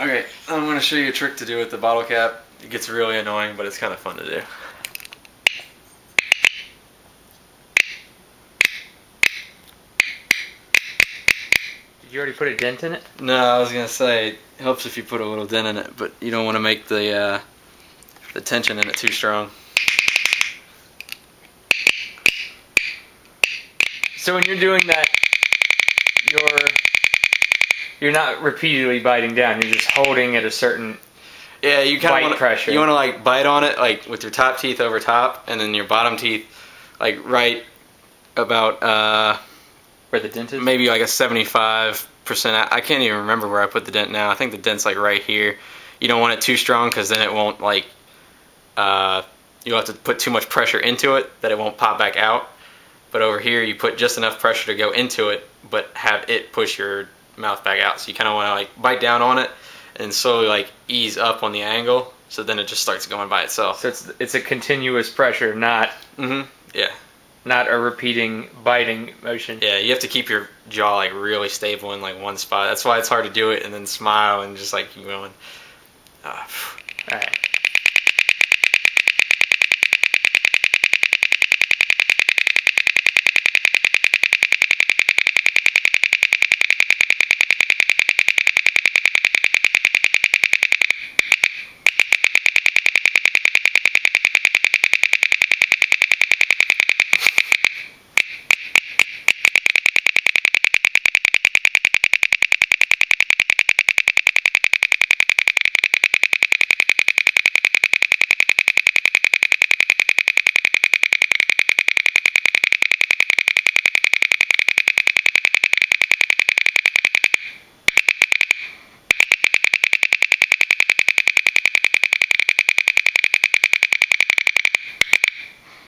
Okay, I'm going to show you a trick to do with the bottle cap. It gets really annoying, but it's kind of fun to do. Did you already put a dent in it? No, I was going to say, it helps if you put a little dent in it, but you don't want to make the tension in it too strong. So when you're doing that, you're not repeatedly biting down. You're just holding at a certain you kind of pressure. You want to like bite on it like with your top teeth over top, and then your bottom teeth like right about where the dent is. Maybe like a 75%. I can't even remember where I put the dent now. I think the dent's like right here. You don't want it too strong because then it won't like. You'll have to put too much pressure into it that it won't pop back out. But over here, you put just enough pressure to go into it, but have it push your mouth back out. So you kind of want to like bite down on it and slowly like ease up on the angle. So then it just starts going by itself. So it's a continuous pressure, not not a repeating biting motion. Yeah, you have to keep your jaw like really stable in like one spot. That's why it's hard to do it and then smile and just like keep going. All right.